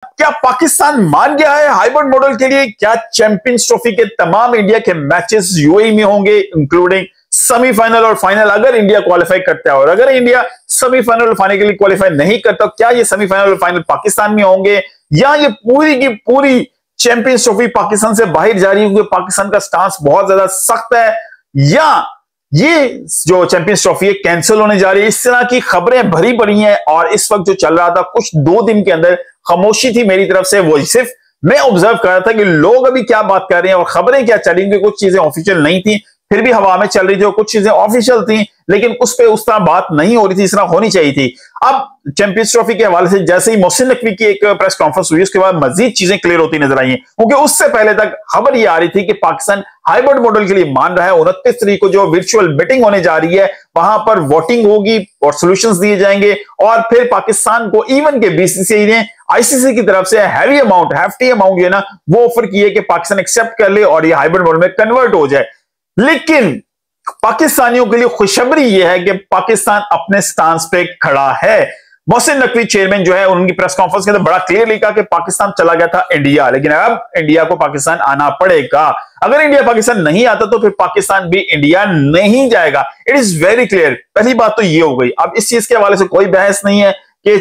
क्या पाकिस्तान मान गया है हाइब्रिड मॉडल के लिए? क्या चैंपियंस ट्रॉफी के तमाम इंडिया के मैचेस यूएई में होंगे, इंक्लूडिंग सेमीफाइनल और फाइनल, अगर इंडिया क्वालिफाई करता है? और अगर इंडिया सेमीफाइनल और फाइनल के लिए क्वालिफाई नहीं करता, क्या ये सेमीफाइनल और फाइनल पाकिस्तान में होंगे, या ये पूरी की पूरी चैंपियंस ट्रॉफी पाकिस्तान से बाहर जा रही है क्योंकि पाकिस्तान का स्टांस बहुत ज्यादा सख्त है, या ये जो चैंपियंस ट्रॉफी है कैंसिल होने जा रही है? इस तरह की खबरें भरी पड़ी हैं। और इस वक्त जो चल रहा था, कुछ 2 दिन के अंदर खामोशी थी मेरी तरफ से, वो सिर्फ मैं ऑब्जर्व कर रहा था कि लोग अभी क्या बात कर रहे हैं और खबरें क्या चल रही हैं। कुछ चीजें ऑफिशियल नहीं थी, फिर भी हवा में चल रही थी, और कुछ चीजें ऑफिशियल थी लेकिन उस पर उस तरह बात नहीं हो रही थी, इस तरह होनी चाहिए थी। अब चैंपियंस ट्रॉफी के हवाले से जैसे ही मोहसिन नकवी की एक प्रेस कॉन्फ्रेंस हुई, उसके बाद मजीद चीजें क्लियर होती नजर आई हैं, क्योंकि उससे पहले तक खबर यह आ रही थी कि पाकिस्तान हाइब्रिड मॉडल के लिए मान रहा है। 29 तारीख को जो वर्चुअल मीटिंग होने जा रही है, वहां पर वोटिंग होगी और सॉल्यूशंस दिए जाएंगे, और फिर पाकिस्तान को इवन के बीसीसीआई ने आईसीसी की तरफ से hefty अमाउंट जो है ना, वो ऑफर किए कि पाकिस्तान एक्सेप्ट कर ले और ये हाइब्रिड मॉडल में कन्वर्ट हो जाए। लेकिन पाकिस्तानियों के लिए खुशखबरी यह है कि पाकिस्तान अपने स्टांस पे खड़ा है। मोहसिन नकवी चेयरमैन जो है, उनकी प्रेस कॉन्फ्रेंस के अंदर बड़ा क्लियरली कहा कि पाकिस्तान चला गया था इंडिया, लेकिन अब इंडिया को पाकिस्तान आना पड़ेगा। अगर इंडिया पाकिस्तान नहीं आता तो फिर पाकिस्तान भी इंडिया नहीं जाएगा। It is very clear. पहली बात तो ये हो गई। अब इस चीज के हवाले से कोई बहस नहीं है कि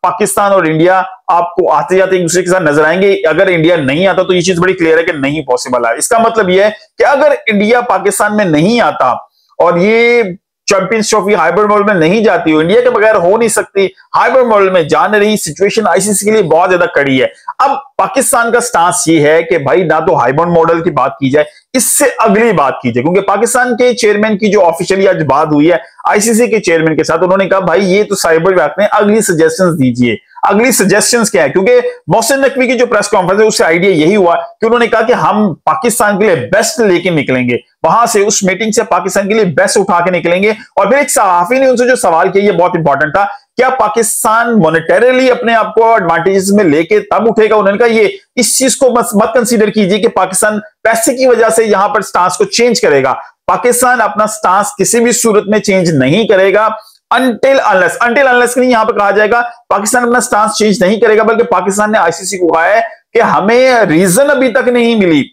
पाकिस्तान और इंडिया आपको आते जाते एक दूसरे के साथ नजर आएंगे। अगर इंडिया नहीं आता तो ये चीज बड़ी क्लियर है कि नहीं पॉसिबल है। इसका मतलब यह है कि अगर इंडिया पाकिस्तान में नहीं आता और ये चैंपियंस ट्रॉफी हाइब्रिड मॉडल में नहीं जाती हो, इंडिया के बगैर हो नहीं सकती, हाइब्रिड मॉडल में जाने रही, सिचुएशन आईसीसी के लिए बहुत ज्यादा कड़ी है। अब पाकिस्तान का स्टांस ये है कि भाई ना तो हाइब्रिड मॉडल की बात की जाए, इससे अगली बात की जाए, क्योंकि पाकिस्तान के चेयरमैन की जो ऑफिशियली आज बात हुई है आईसीसी के चेयरमैन के साथ, उन्होंने कहा भाई ये तो साइबर बात में अगली सजेशंस दीजिए। अगली सजेशंस क्या है? क्योंकि मोहसिन नकवी की जो प्रेस कॉन्फ्रेंस है उससे आइडिया यही हुआ कि उन्होंने कहा कि हम पाकिस्तान के लिए बेस्ट लेके निकलेंगे, वहां से उस मीटिंग से पाकिस्तान के लिए बेस्ट उठा के निकलेंगे। और फिर एक सहाफी ने उनसे जो सवाल किया, ये बहुत इंपॉर्टेंट था, क्या पाकिस्तान मॉनेटरीली अपने आप को एडवांटेजेस में लेके तब उठेगा? उन्होंने कहा ये इस चीज को मत कंसीडर कीजिए कि पाकिस्तान पैसे की वजह से यहां पर स्टांस को चेंज करेगा। पाकिस्तान अपना स्टांस किसी भी सूरत में चेंज नहीं करेगा अनटिल अनलेस नहीं यहां पर कहा जाएगा पाकिस्तान अपना स्टांस चेंज नहीं करेगा, बल्कि पाकिस्तान ने आईसीसी को कहा है कि हमें रीजन अभी तक नहीं मिली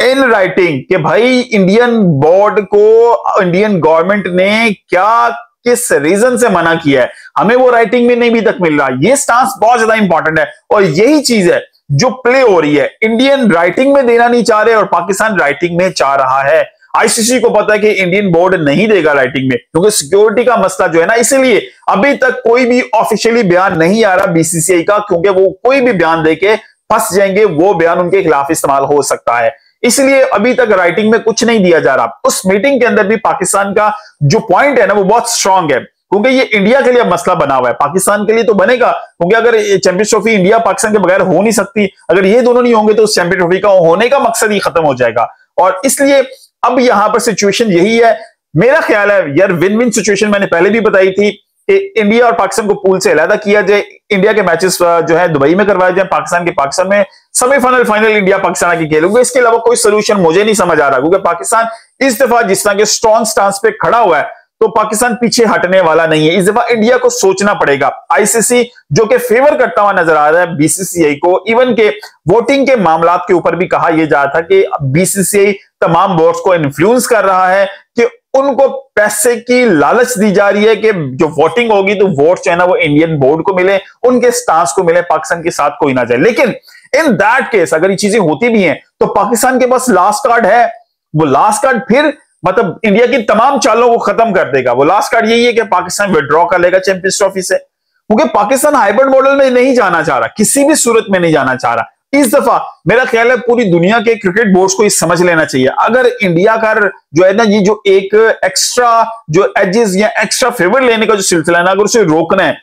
इन राइटिंग कि भाई इंडियन बोर्ड को इंडियन गवर्नमेंट ने क्या किस रीजन से मना किया है, हमें वो राइटिंग में नहीं अभी तक मिल रहा। ये स्टांस बहुत ज्यादा इंपॉर्टेंट है और यही चीज है जो प्ले हो रही है। इंडियन राइटिंग में देना नहीं चाह रहे और पाकिस्तान राइटिंग में चाह रहा है। आईसीसी को पता है कि इंडियन बोर्ड नहीं देगा राइटिंग में, क्योंकि सिक्योरिटी का मसला जो है ना, इसलिए अभी तक कोई भी ऑफिशियली बयान नहीं आ रहा बीसीसीआई का, क्योंकि वो कोई भी बयान देके फंस जाएंगे, वो बयान उनके खिलाफ इस्तेमाल हो सकता है। इसलिए अभी तक राइटिंग में कुछ नहीं दिया जा रहा। उस मीटिंग के अंदर भी पाकिस्तान का जो पॉइंट है ना, वो बहुत स्ट्रांग है, क्योंकि ये इंडिया के लिए मसला बना हुआ है, पाकिस्तान के लिए तो बनेगा, क्योंकि अगर चैंपियंस ट्रॉफी इंडिया पाकिस्तान के बगैर हो नहीं सकती, अगर ये दोनों नहीं होंगे तो उस चैंपियन ट्रॉफी का होने का मकसद ही खत्म हो जाएगा। और इसलिए अब यहां पर सिचुएशन यही है। मेरा ख्याल है यार विन विन सिचुएशन मैंने पहले भी बताई थी कि इंडिया और पाकिस्तान को पूल से अलग किया जाए, इंडिया के मैचेस जो है दुबई में करवाए जाए, पाकिस्तान में सेमीफाइनल फाइनल इंडिया पाकिस्तान आके खेलेंगे। इसके अलावा कोई सोल्यूशन मुझे नहीं समझ आ रहा, क्योंकि पाकिस्तान इस दफा जिस तरह के स्ट्रॉन्ग स्टांस पे खड़ा हुआ है तो पाकिस्तान पीछे हटने वाला नहीं है। इस दफा इंडिया को सोचना पड़ेगा। आईसीसी जो कि फेवर करता हुआ नजर आ रहा है बीसीसीआई को, इवन के वोटिंग के मामलात के ऊपर भी कहा यह जा रहा था कि बीसीसीआई तमाम बोर्ड्स को इन्फ्लुएंस कर रहा है कि उनको पैसे की लालच दी जा रही है कि जो वोटिंग होगी तो वोट जो है ना वो इंडियन बोर्ड को मिले, उनके स्टांस को मिले, पाकिस्तान के साथ कोई ना जाए। लेकिन इन दैट केस अगर ये चीजें होती भी हैं तो पाकिस्तान के पास लास्ट कार्ड है, वो लास्ट कार्ड फिर मतलब इंडिया की तमाम चालों को खत्म कर देगा। वो लास्ट कार्ड यही है कि पाकिस्तान विड्रॉ कर लेगा चैंपियंस ट्रॉफी से, क्योंकि पाकिस्तान हाइब्रिड मॉडल में नहीं जाना चाह रहा, किसी भी सूरत में नहीं जाना चाह रहा। इस दफा मेरा ख्याल है पूरी दुनिया के क्रिकेट बोर्ड्स को ये समझ लेना चाहिए, अगर इंडिया का जो है ना ये जो एक एक्स्ट्रा जो एजेस या एक्स्ट्रा फेवर लेने का जो सिलसिला है ना, अगर उसे रोकना है,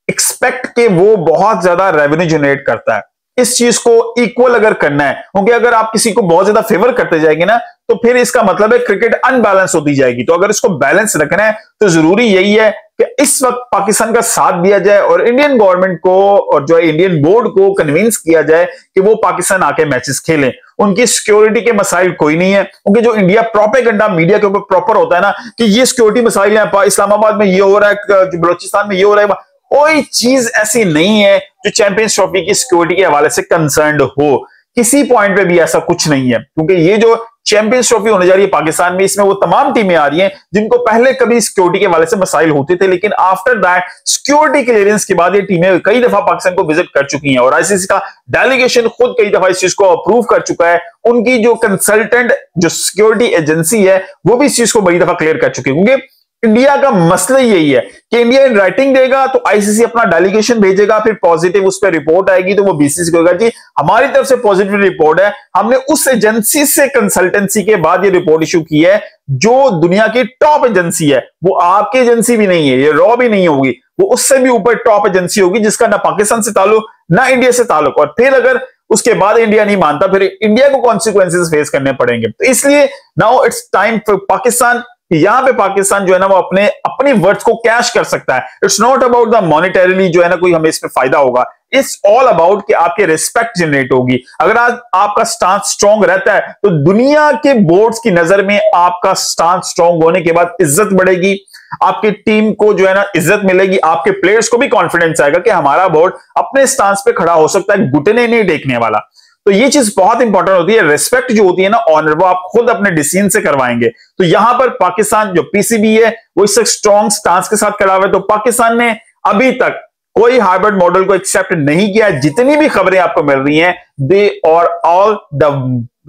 एक्सपेक्ट के वो बहुत ज्यादा रेवेन्यू जनरेट करता है, इस चीज को इक्वल अगर करना है, क्योंकि अगर आप किसी को बहुत ज्यादा फेवर करते जाएंगे ना तो फिर इसका मतलब है क्रिकेट अनबैलेंस होती जाएगी। तो अगर इसको बैलेंस रखना है तो जरूरी यही है कि इस वक्त पाकिस्तान का साथ दिया जाए और इंडियन गवर्नमेंट को और जो है इंडियन बोर्ड को कन्विंस किया जाए कि वो पाकिस्तान आके मैचेस खेलें। उनकी सिक्योरिटी के मसाइल कोई नहीं है, क्योंकि जो इंडिया प्रोपेगेंडा मीडिया के ऊपर प्रॉपर होता है ना कि ये सिक्योरिटी मसाइल है, इस्लामाबाद में ये हो रहा है, बलोचिस्तान में ये हो रहा है, कोई चीज ऐसी नहीं है जो चैंपियंस ट्रॉफी की सिक्योरिटी के हवाले से कंसर्न्ड हो। किसी पॉइंट पे भी ऐसा कुछ नहीं है, क्योंकि ये जो चैंपियंस ट्रॉफी होने जा रही है पाकिस्तान में, इसमें वो तमाम टीमें आ रही हैं जिनको पहले कभी सिक्योरिटी के हवाले से मसाइल होते थे, लेकिन आफ्टर दैट सिक्योरिटी क्लियरेंस के बाद ये टीमें कई दफा पाकिस्तान को विजिट कर चुकी हैं और आईसीसी का डेलीगेशन खुद कई दफा इस चीज को अप्रूव कर चुका है। उनकी जो कंसल्टेंट जो सिक्योरिटी एजेंसी है वो भी इस चीज को बड़ी दफा क्लियर कर चुकी है, क्योंकि इंडिया का मसला यही है कि इंडिया इन राइटिंग देगा तो आईसीसी अपना डेलीगेशन भेजेगा, फिर पॉजिटिव उस पर रिपोर्ट आएगी तो वो बीसीसी को कहेगा जी हमारी तरफ से पॉजिटिव रिपोर्ट है, हमने उस एजेंसी से कंसल्टेंसी के बाद ये रिपोर्ट इशू की है जो दुनिया की टॉप एजेंसी है। वो आपकी एजेंसी भी नहीं है, ये रॉ भी नहीं होगी, वो उससे भी ऊपर टॉप एजेंसी होगी जिसका ना पाकिस्तान से ताल्लुक ना इंडिया से ताल्लुक। और फिर अगर उसके बाद इंडिया नहीं मानता फिर इंडिया को कॉन्सिक्वेंसेस फेस करने पड़ेंगे। तो इसलिए now it's time for Pakistan, यहां पे पाकिस्तान जो है ना वो अपनी वर्ड्स को कैश कर सकता है। It's not about the monetarily जो है ना कोई हमें इसमें फायदा होगा, इट्स ऑल अबाउट कि आपके रिस्पेक्ट जनरेट होगी। अगर आज आपका स्टांस स्ट्रांग रहता है तो दुनिया के बोर्ड्स की नजर में आपका स्टांस स्ट्रांग होने के बाद इज्जत बढ़ेगी, आपकी टीम को जो है ना इज्जत मिलेगी, आपके प्लेयर्स को भी कॉन्फिडेंस आएगा कि हमारा बोर्ड अपने स्टांस पे खड़ा हो सकता है, घुटने नहीं टेकने वाला। तो ये चीज बहुत इंपॉर्टेंट होती है, रिस्पेक्ट जो होती है ना, ऑनर, वो आप खुद अपने डिसीजन से करवाएंगे। तो यहां पर पाकिस्तान जो पीसीबी है वो इस स्ट्रॉन्ग स्टांस के साथ खड़ा हुआ है। तो पाकिस्तान ने अभी तक कोई हाइब्रिड मॉडल को एक्सेप्ट नहीं किया। जितनी भी खबरें आपको मिल रही हैं they are all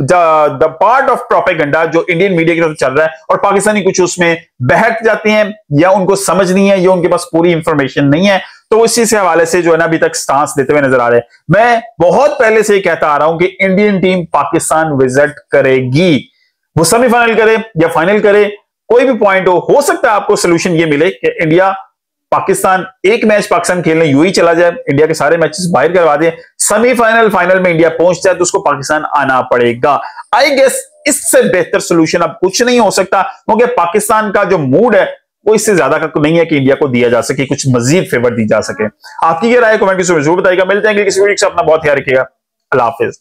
the part of propaganda जो इंडियन मीडिया की तरफ चल रहा है, और पाकिस्तानी कुछ उसमें बहक जाते हैं या उनको समझ नहीं है या उनके पास पूरी इंफॉर्मेशन नहीं है, तो इसी से हवाले से जो है ना अभी तक स्टांस देते हुए नजर आ रहे हैं। मैं बहुत पहले से ही कहता आ रहा हूं कि इंडियन टीम पाकिस्तान विजिट करेगी, वो सेमीफाइनल करे या फाइनल करे, कोई भी पॉइंट हो सकता है आपको सोल्यूशन ये मिले कि इंडिया पाकिस्तान एक मैच पाकिस्तान खेलने यूं ही चला जाए, इंडिया के सारे मैचेस बाहर करवा दे, सेमीफाइनल फाइनल में इंडिया पहुंच जाए तो उसको पाकिस्तान आना पड़ेगा। आई गेस इससे बेहतर सोल्यूशन अब कुछ नहीं हो सकता, क्योंकि पाकिस्तान का जो मूड है वो इससे ज्यादा का नहीं है कि इंडिया को दिया जा सके, कुछ मजीद फेवर दी जा सके। आपकी क्या राय कमेंट में जरूर बताइएगा। मिलते हैं किसी वीडियो से, अपना बहुत ख्याल रखिएगा। अल्लाह हाफिज।